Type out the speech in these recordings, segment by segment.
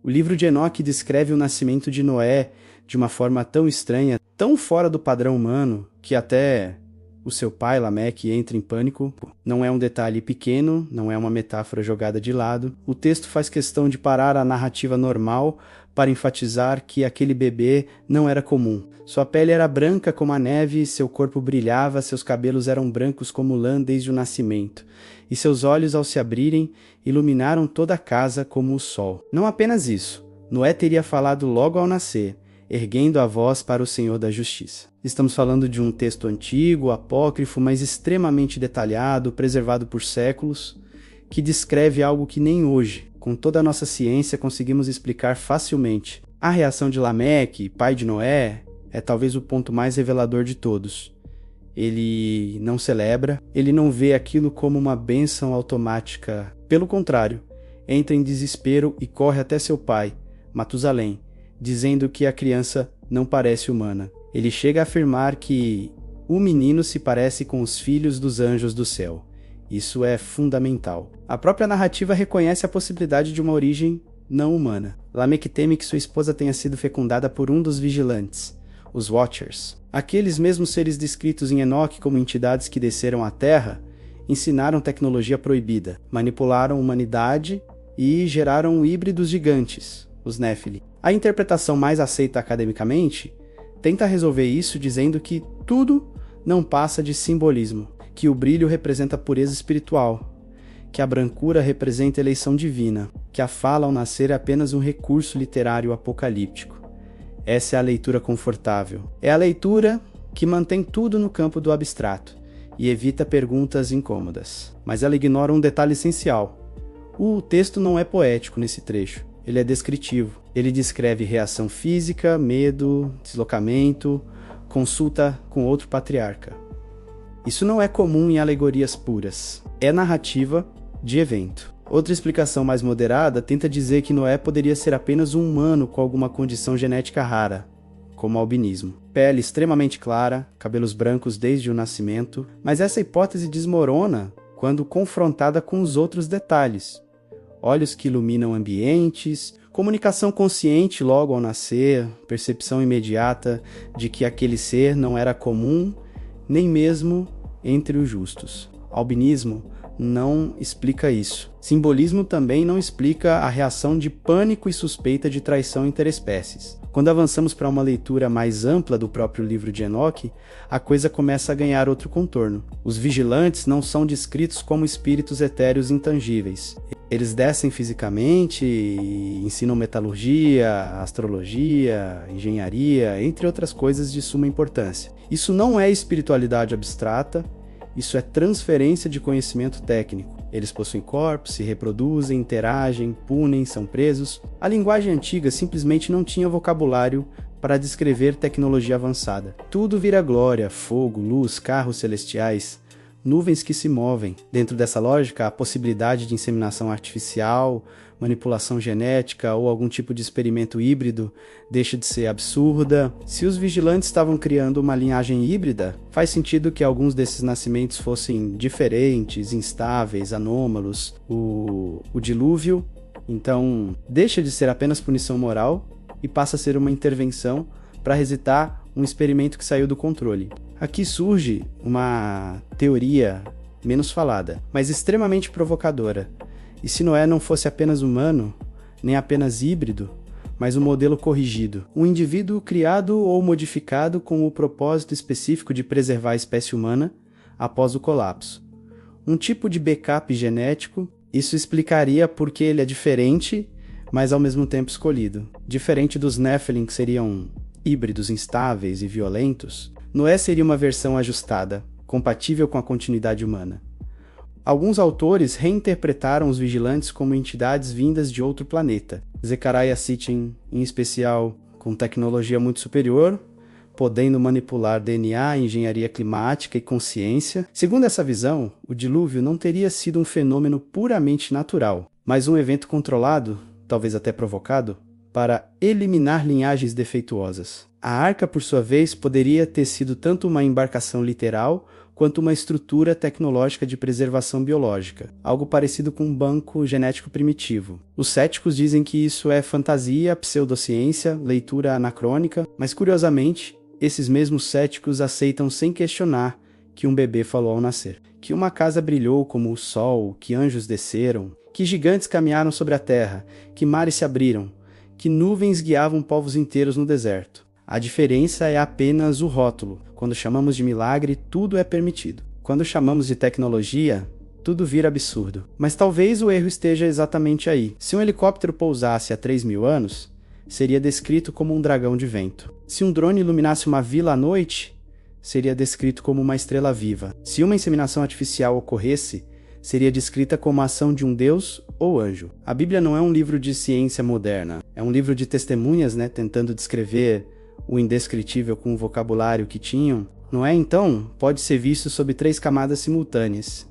O livro de Enoque descreve o nascimento de Noé de uma forma tão estranha, tão fora do padrão humano, que até o seu pai, Lameque, entra em pânico. Não é um detalhe pequeno, não é uma metáfora jogada de lado. O texto faz questão de parar a narrativa normal para enfatizar que aquele bebê não era comum. Sua pele era branca como a neve, seu corpo brilhava, seus cabelos eram brancos como lã desde o nascimento, e seus olhos, ao se abrirem, iluminaram toda a casa como o sol. Não apenas isso, Noé teria falado logo ao nascer, erguendo a voz para o Senhor da Justiça. Estamos falando de um texto antigo, apócrifo, mas extremamente detalhado, preservado por séculos, que descreve algo que nem hoje, com toda a nossa ciência, conseguimos explicar facilmente. A reação de Lameque, pai de Noé, é talvez o ponto mais revelador de todos. Ele não celebra, ele não vê aquilo como uma bênção automática. Pelo contrário, entra em desespero e corre até seu pai, Matusalém, dizendo que a criança não parece humana. Ele chega a afirmar que o menino se parece com os filhos dos anjos do céu. Isso é fundamental. A própria narrativa reconhece a possibilidade de uma origem não humana. Lameque teme que sua esposa tenha sido fecundada por um dos vigilantes, os Watchers. Aqueles mesmos seres descritos em Enoque como entidades que desceram à Terra, ensinaram tecnologia proibida, manipularam a humanidade e geraram híbridos gigantes, os Néfili. A interpretação mais aceita academicamente tenta resolver isso dizendo que tudo não passa de simbolismo, que o brilho representa pureza espiritual, que a brancura representa eleição divina, que a fala ao nascer é apenas um recurso literário apocalíptico. Essa é a leitura confortável. É a leitura que mantém tudo no campo do abstrato e evita perguntas incômodas. Mas ela ignora um detalhe essencial. O texto não é poético nesse trecho. Ele é descritivo. Ele descreve reação física, medo, deslocamento, consulta com outro patriarca. Isso não é comum em alegorias puras. É narrativa de evento. Outra explicação mais moderada tenta dizer que Noé poderia ser apenas um humano com alguma condição genética rara, como albinismo. Pele extremamente clara, cabelos brancos desde o nascimento, mas essa hipótese desmorona quando confrontada com os outros detalhes. Olhos que iluminam ambientes, comunicação consciente logo ao nascer, percepção imediata de que aquele ser não era comum, nem mesmo entre os justos. Albinismo não explica isso. Simbolismo também não explica a reação de pânico e suspeita de traição interespécies. Quando avançamos para uma leitura mais ampla do próprio livro de Enoque, a coisa começa a ganhar outro contorno. Os vigilantes não são descritos como espíritos etéreos intangíveis. Eles descem fisicamente e ensinam metalurgia, astrologia, engenharia, entre outras coisas de suma importância. Isso não é espiritualidade abstrata, isso é transferência de conhecimento técnico. Eles possuem corpos, se reproduzem, interagem, punem, são presos. A linguagem antiga simplesmente não tinha vocabulário para descrever tecnologia avançada. Tudo vira glória, fogo, luz, carros celestiais, nuvens que se movem. Dentro dessa lógica, a possibilidade de inseminação artificial, manipulação genética ou algum tipo de experimento híbrido deixa de ser absurda. Se os vigilantes estavam criando uma linhagem híbrida, faz sentido que alguns desses nascimentos fossem diferentes, instáveis, anômalos. O dilúvio, então, deixa de ser apenas punição moral e passa a ser uma intervenção para resetar um experimento que saiu do controle. Aqui surge uma teoria menos falada, mas extremamente provocadora. E se Noé não fosse apenas humano, nem apenas híbrido, mas um modelo corrigido, um indivíduo criado ou modificado com o propósito específico de preservar a espécie humana após o colapso. Um tipo de backup genético, isso explicaria por que ele é diferente, mas ao mesmo tempo escolhido. Diferente dos Nephilim, que seriam híbridos instáveis e violentos, Noé seria uma versão ajustada, compatível com a continuidade humana. Alguns autores reinterpretaram os vigilantes como entidades vindas de outro planeta. Zecharia Sitchin, em especial, com tecnologia muito superior, podendo manipular DNA, engenharia climática e consciência. Segundo essa visão, o dilúvio não teria sido um fenômeno puramente natural, mas um evento controlado, talvez até provocado, para eliminar linhagens defeituosas. A arca, por sua vez, poderia ter sido tanto uma embarcação literal quanto uma estrutura tecnológica de preservação biológica, algo parecido com um banco genético primitivo. Os céticos dizem que isso é fantasia, pseudociência, leitura anacrônica, mas curiosamente, esses mesmos céticos aceitam sem questionar que um bebê falou ao nascer, que uma casa brilhou como o sol, que anjos desceram, que gigantes caminharam sobre a terra, que mares se abriram, que nuvens guiavam povos inteiros no deserto. A diferença é apenas o rótulo. Quando chamamos de milagre, tudo é permitido. Quando chamamos de tecnologia, tudo vira absurdo. Mas talvez o erro esteja exatamente aí. Se um helicóptero pousasse há 3.000 anos, seria descrito como um dragão de vento. Se um drone iluminasse uma vila à noite, seria descrito como uma estrela viva. Se uma inseminação artificial ocorresse, seria descrita como a ação de um deus ou anjo. A Bíblia não é um livro de ciência moderna, é um livro de testemunhas, tentando descrever o indescritível com o vocabulário que tinham. Não é, então, pode ser visto sob 3 camadas simultâneas.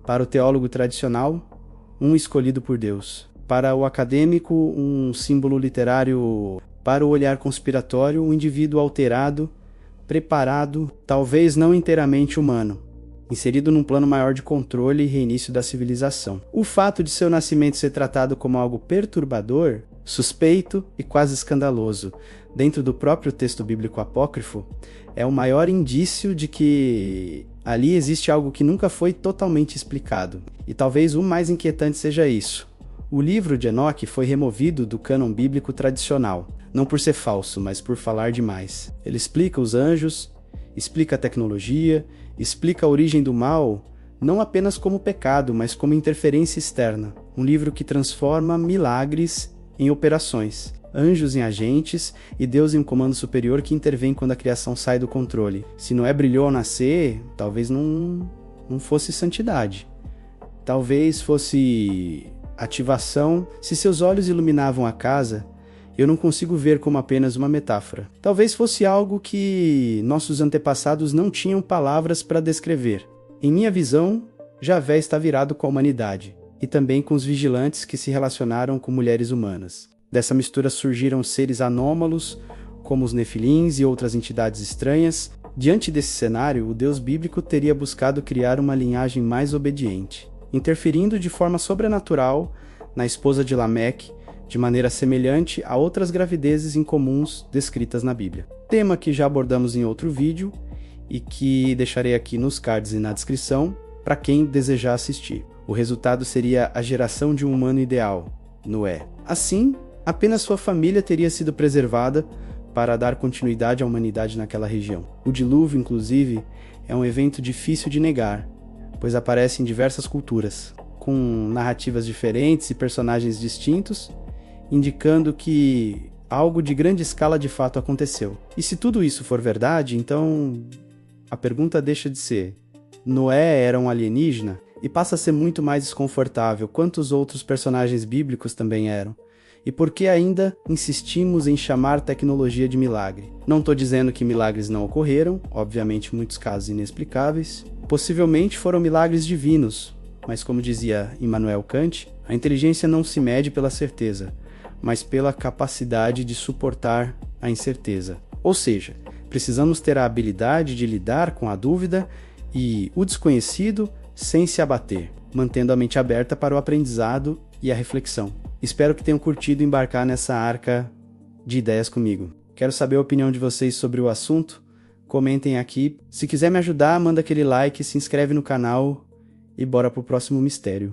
Para o teólogo tradicional, um escolhido por Deus. Para o acadêmico, um símbolo literário. Para o olhar conspiratório, um indivíduo alterado, preparado, talvez não inteiramente humano, inserido num plano maior de controle e reinício da civilização. O fato de seu nascimento ser tratado como algo perturbador, suspeito e quase escandaloso dentro do próprio texto bíblico apócrifo é o maior indício de que ali existe algo que nunca foi totalmente explicado. E talvez o mais inquietante seja isso. O livro de Enoque foi removido do cânon bíblico tradicional, não por ser falso, mas por falar demais. Ele explica os anjos, explica a tecnologia, explica a origem do mal, não apenas como pecado, mas como interferência externa. Um livro que transforma milagres em operações, anjos em agentes e Deus em um comando superior que intervém quando a criação sai do controle. Se Noé brilhou ao nascer, talvez não fosse santidade. Talvez fosse ativação. Se seus olhos iluminavam a casa, eu não consigo ver como apenas uma metáfora. Talvez fosse algo que nossos antepassados não tinham palavras para descrever. Em minha visão, Javé está virado com a humanidade, e também com os vigilantes que se relacionaram com mulheres humanas. Dessa mistura surgiram seres anômalos, como os nefilins e outras entidades estranhas. Diante desse cenário, o Deus bíblico teria buscado criar uma linhagem mais obediente, interferindo de forma sobrenatural na esposa de Lameque, de maneira semelhante a outras gravidezes incomuns descritas na Bíblia. Tema que já abordamos em outro vídeo e que deixarei aqui nos cards e na descrição para quem desejar assistir. O resultado seria a geração de um humano ideal, Noé. Assim, apenas sua família teria sido preservada para dar continuidade à humanidade naquela região. O dilúvio, inclusive, é um evento difícil de negar, pois aparece em diversas culturas, com narrativas diferentes e personagens distintos, indicando que algo de grande escala de fato aconteceu. E se tudo isso for verdade, então a pergunta deixa de ser: Noé era um alienígena? E passa a ser muito mais desconfortável, quantos outros personagens bíblicos também eram. E por que ainda insistimos em chamar tecnologia de milagre? Não estou dizendo que milagres não ocorreram, obviamente muitos casos inexplicáveis. Possivelmente foram milagres divinos, mas como dizia Immanuel Kant, a inteligência não se mede pela certeza, mas pela capacidade de suportar a incerteza. Ou seja, precisamos ter a habilidade de lidar com a dúvida e o desconhecido sem se abater, mantendo a mente aberta para o aprendizado e a reflexão. Espero que tenham curtido embarcar nessa arca de ideias comigo. Quero saber a opinião de vocês sobre o assunto. Comentem aqui. Se quiser me ajudar, manda aquele like, se inscreve no canal e bora pro próximo mistério.